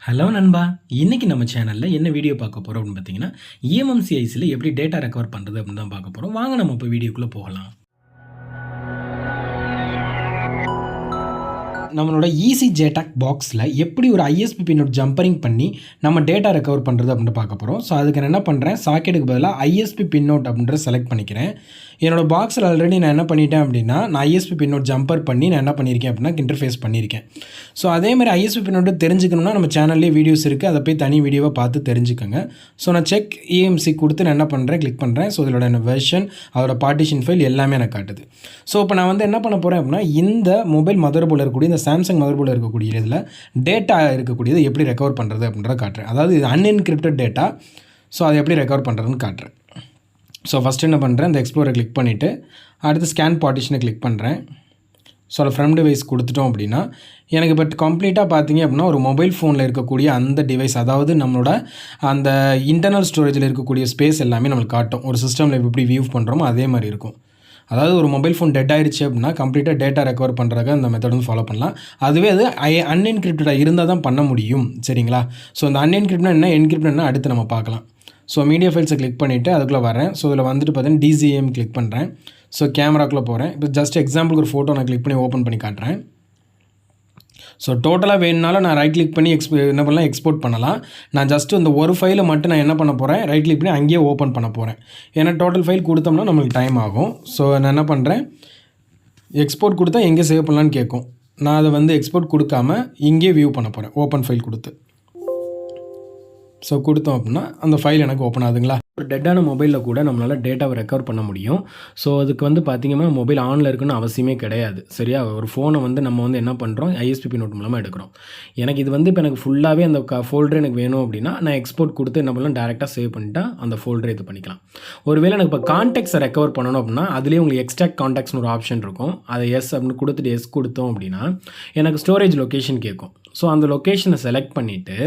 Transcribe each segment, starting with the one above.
Hello நண்பா, இன்றைக்கி நம்ம சேனலில் என்ன வீடியோ பார்க்க போகிறோம் அப்படின்னு பார்த்தீங்கன்னா, EMMC ஐஸில் எப்படி டேட்டா ரெக்கவர் பண்ணுறது அப்படின்னு தான் பார்க்க போகிறோம். வாங்க நம்ம இப்போ வீடியோக்குள்ளே போகலாம். நம்மளோட JTAG பாக்ஸில் எப்படி ஒரு ISP பின்னோட் ஜம்பரிங் பண்ணி நம்ம டேட்டா ரெக்கவர் பண்ணுறது அப்படின்ட்டு பார்க்க போகிறோம். ஸோ அதுக்கு நான் என்ன பண்ணுறேன், சாக்கெட்டுக்கு பதிலாக ISP பின்னோட் அப்படின்ற செலக்ட் பண்ணிக்கிறேன். என்னோடய பாக்ஸில் ஆல்ரெடி நான் என்ன பண்ணிட்டேன் அப்படின்னா, நான் ISP பின்னோட் ஜம்பர் பண்ணி நான் என்ன பண்ணியிருக்கேன் அப்படின்னா இன்டர்ஃபேஸ் பண்ணியிருக்கேன். ஸோ அதேமாதிரி ISP பின்னோட்டு தெரிஞ்சுக்கணும்னா நம்ம சேனல்லேயே வீடியோஸ் இருக்குது, அதை போய் தனி வீடியோவை பார்த்து தெரிஞ்சுக்கோங்க. ஸோ நான் செக் EMMC கொடுத்து நான் என்ன பண்ணுறேன், கிளிக் பண்ணுறேன். ஸோ இதோட வெர்ஷன், அதோட பார்ட்டிஷன் ஃபைல் எல்லாமே எனக்கு காட்டுது. ஸோ இப்போ நான் வந்து என்ன பண்ண போகிறேன் அப்படின்னா, இந்த மொபைல் மதர்போர்டில் இருக்கக்கூடிய இந்த சாம்சங் மதர்போர்டில் இருக்கக்கூடிய இதில் டேட்டா இருக்கக்கூடியது எப்படி ரெக்கவர் பண்ணுறது அப்படின்றத காட்டுறேன். அதாவது இது அன்என்கிரிப்டட் டேட்டா. ஸோ அதை எப்படி ரெக்கவர் பண்ணுறதுன்னு காட்டுறேன். ஸோ ஃபஸ்ட்டு என்ன பண்ணுறேன், இந்த எக்ஸ்ப்ளோரை கிளிக் பண்ணிவிட்டு அடுத்து ஸ்கேன் பார்ட்டிஷனை கிளிக் பண்ணுறேன். ஸோ அதை ஃப்ரம் டிவைஸ் கொடுத்துட்டோம் அப்படின்னா எனக்கு பட் கம்ப்ளீட்டாக பார்த்தீங்க அப்படின்னா ஒரு மொபைல் ஃபோனில் இருக்கக்கூடிய அந்த டிவைஸ், அதாவது நம்மளோட அந்த இன்டர்னல் ஸ்டோரேஜில் இருக்கக்கூடிய ஸ்பேஸ் எல்லாமே நம்மளுக்கு காட்டும். ஒரு சிஸ்டமில் எப்படி வியூ பண்ணுறோமோ அதே மாதிரி இருக்கும். அதாவது ஒரு மொபைல் ஃபோன் டெட் ஆகிடுச்சு அப்படின்னா கம்ப்ளீட்டாக டேட்டா ரெக்கவர் பண்ணுறதுக்கு அந்த மெத்தட் வந்து ஃபாலோ பண்ணலாம். அதுவே அது அன்என்கிரிப்டடாக இருந்தால் தான் பண்ண முடியும். சரிங்களா? ஸோ அந்த அன்என்கிரிப்ட்னா என்ன, என்கிரிப்ட்னா அடுத்து நம்ம பார்க்கலாம். ஸோ மீடியா ஃபைல்ஸை கிளிக் பண்ணிவிட்டு அதுக்குள்ளே வரேன். ஸோ இதில் வந்துட்டு பார்த்தீங்கன்னா DCM கிளிக் பண்ணுறேன். ஸோ கேமராக்குள்ளே போகிறேன். இப்போ ஜஸ்ட் எக்ஸாம்பிளுக்கு ஒரு ஃபோட்டோ நான் கிளிக் பண்ணி ஓப்பன் பண்ணி காட்டுறேன். ஸோ டோட்டலாக வேணுனாலும் நான் ரைட் கிளிக் பண்ணி என்ன பண்ணலாம், எக்ஸ்போர்ட் பண்ணலாம். நான் ஜஸ்ட்டு இந்த ஒரு ஃபைலை மட்டும் நான் என்ன பண்ண போகிறேன், ரைட் கிளிக் பண்ணி அங்கேயே ஓப்பன் பண்ண போகிறேன். ஏன்னா டோட்டல் ஃபைல் கொடுத்தோம்னா நம்மளுக்கு டைம் ஆகும். ஸோ நான் என்ன பண்ணுறேன், எக்ஸ்போர்ட் கொடுத்தா எங்கே சேவ் பண்ணலான்னு கேட்கும். நான் அதை வந்து எக்ஸ்போர்ட் கொடுக்காம இங்கேயே வியூ பண்ண போகிறேன், ஓப்பன் ஃபைல் கொடுத்து. ஸோ கொடுத்தோம் அப்படின்னா அந்த ஃபைல் எனக்கு ஓப்பன் ஆகுதுங்களா. ஒரு டெட்டான மொபைலில் கூட நம்மளால் டேட்டாவை ரெக்கவர் பண்ண முடியும். ஸோ அதுக்கு வந்து பார்த்திங்கன்னா மொபைல் ஆனில் இருக்குன்னு அவசியமே கிடையாது. சரியா? ஒரு ஃபோனை வந்து நம்ம வந்து என்ன பண்ணுறோம், ISP பின்னோட் மூலமாக எடுக்கிறோம். எனக்கு இது வந்து இப்போ எனக்கு ஃபுல்லாகவே அந்த ஃபோல்டர் எனக்கு வேணும் அப்படின்னா நான் எக்ஸ்போர்ட் கொடுத்து என்ன பண்ணலாம், டேரெக்டாக சேவ் பண்ணிட்டா அந்த ஃபோல்டரை இது பண்ணிக்கலாம். ஒருவேளை எனக்கு இப்போ கான்டாக்ட்ஸை ரெக்கவர் பண்ணணும் அப்படின்னா அதுலேயே உங்களுக்கு எக்ஸ்ட்ராக்ட் கான்டாக்ட்ஸ்னு ஒரு ஆப்ஷன் இருக்கும். அதை எஸ் அப்படின்னு கொடுத்துட்டு எஸ் கொடுத்தோம் அப்படின்னா எனக்கு ஸ்டோரேஜ் லொக்கேஷன் கேட்கும். ஸோ அந்த லொக்கேஷனை செலக்ட் பண்ணிவிட்டு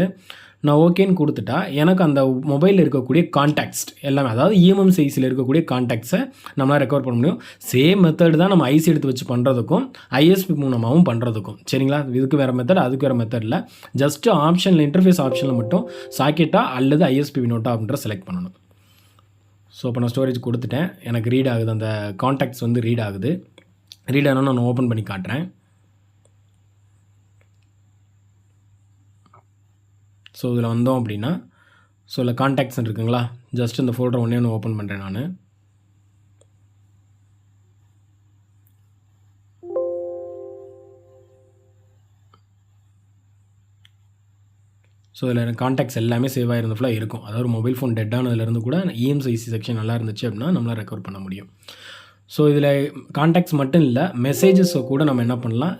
நான் ஓகேன்னு கொடுத்துட்டா எனக்கு அந்த மொபைலில் இருக்கக்கூடிய கான்டாக்ட்ஸ் எல்லாமே, அதாவது EMMC ஐஸில் இருக்கக்கூடிய கான்டாக்ட்ஸை நம்மளால் ரெக்கவர் பண்ண முடியும். சேம் மெத்தட் தான் நம்ம ஐசி எடுத்து வச்சு பண்ணுறதுக்கும் ISP மூலமாகவும் பண்ணுறதுக்கும். சரிங்களா? இதுக்கு வேறு மெத்தட், அதுக்கு வேறு மெத்தட் இல்லை. ஜஸ்ட்டு ஆப்ஷனில் இன்டர்ஃபேஸ் ஆப்ஷனில் மட்டும் சாக்கெட்டா அல்லது ISP பின்னோட்டா அப்படின்ற செலக்ட் பண்ணணும். ஸோ இப்போ நான் ஸ்டோரேஜ் கொடுத்துட்டேன். எனக்கு ரீட் ஆகுது, அந்த கான்டாக்ட்ஸ் வந்து ரீட் ஆகுது. ரீட் ஆனால் நான் ஓப்பன் பண்ணி காட்டுறேன். ஸோ இதில் வந்தோம் அப்படின்னா ஸோ இதில் கான்டாக்ட்ஸ் இருக்குங்களா, ஜஸ்ட் இந்த ஃபோல்டர் ஒன்றே ஒன்று ஓப்பன் பண்ணுறேன் நான். ஸோ இதில் எனக்கு கான்டாக்ட்ஸ் எல்லாமே சேவ் ஆகிருந்த ஃபுல்லாக இருக்கும். அதாவது மொபைல் ஃபோன் டெட் ஆனதுலேருந்து கூட EMMC செக்ஷன் நல்லா இருந்துச்சு அப்படின்னா நம்மளால் ரெக்கவர் பண்ண முடியும். ஸோ இதில் கான்டாக்ட்ஸ் மட்டும் இல்லை, மெசேஜஸை கூட நம்ம என்ன பண்ணலாம்,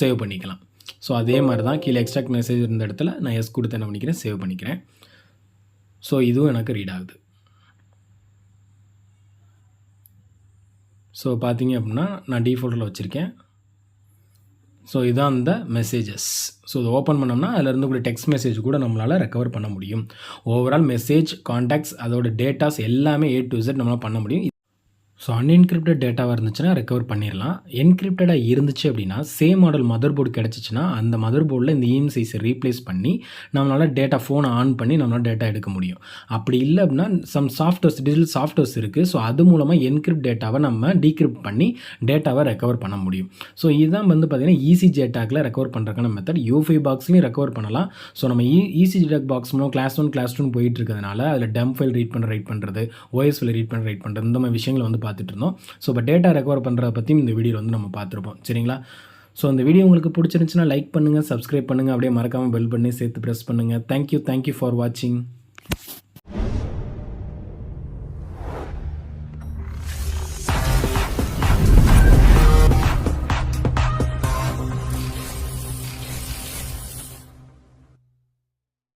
சேவ் பண்ணிக்கலாம். ஸோ அதே மாதிரி தான் கீழே எக்ஸ்ட்ராக்ட் மெசேஜ் இருந்த இடத்துல நான் எஸ் கொடுத்து என்ன பண்ணிக்கிறேன், சேவ் பண்ணிக்கிறேன். ஸோ இதுவும் எனக்கு ரீட் ஆகுது. ஸோ பார்த்தீங்க அப்படின்னா நான் டிஃபால்ட்டில் வச்சுருக்கேன். ஸோ இதுதான் அந்த மெசேஜஸ். ஸோ இதை ஓப்பன் பண்ணோம்னா அதில் இருந்தக்கூடிய டெக்ஸ்ட் மெசேஜ் கூட நம்மளால் ரெக்கவர் பண்ண முடியும். ஓவரால் மெசேஜ், கான்டாக்ட்ஸ், அதோட டேட்டாஸ் எல்லாமே A to Z நம்மளால் பண்ண முடியும். ஸோ அன்என்கிரிப்டட் டேட்டாவாக இருந்துச்சுன்னா ரெக்கவர் பண்ணிடலாம். என்கிரிப்டடாக இருந்துச்சு அப்படின்னா சேம் மாடல் மதர்போர்டு கிடச்சிச்சின்னா அந்த மதர்போர்டில் இந்த EMMC ஐஸை ரீப்ளேஸ் பண்ணி நம்மளால் டேட்டா ஃபோனை ஆன் பண்ணி நம்மளால் டேட்டா எடுக்க முடியும். அப்படி இல்லை அப்படின்னா சம் சாஃப்ட்வேர்ஸ், டிஜிட்டல் சாஃப்ட்வேர்ஸ் இருக்குது. ஸோ அது மூலமாக என்கிரிப்ட் டேட்டாவை நம்ம டீக்ரிப்ட் பண்ணி டேட்டாவை ரெக்கவர் பண்ண முடியும். ஸோ இதுதான் வந்து பார்த்திங்கன்னா JTAGல ரெக்கவர் பண்ணுறதுக்கான மெத்தட். U5 பாக்ஸ்லையும் ரெக்கவர் பண்ணலாம். ஸோ நம்ம JTAG பாக்ஸ் மூலம் கிளாஸ் 1 கிளாஸ் 2 போயிட்டு இருக்கிறதுனால அதில் டெம் ஃபைல் ரீட் பண்ணுறது, OS ஃபைல் ரீட் பண்ணுறது, இந்த மாதிரி விஷயங்களை வந்து பார்த்துட்டு இருந்தோம். ஸோ இப்போ டேட்டா ரெக்கவர் பண்ணுறத பற்றியும் இந்த வீடியோவில் வந்து நம்ம பார்த்துருப்போம். சரிங்களா? ஸோ இந்த வீடியோ உங்களுக்கு பிடிச்சிருந்துச்சுன்னா லைக் பண்ணுங்கள், சப்ஸ்கிரைப் பண்ணுங்கள், அப்படியே மறக்காமல் பெல் பண்ணி சேர்த்து ப்ரெஸ் பண்ணுங்கள். தேங்க்யூ ஃபார் வாட்சிங்.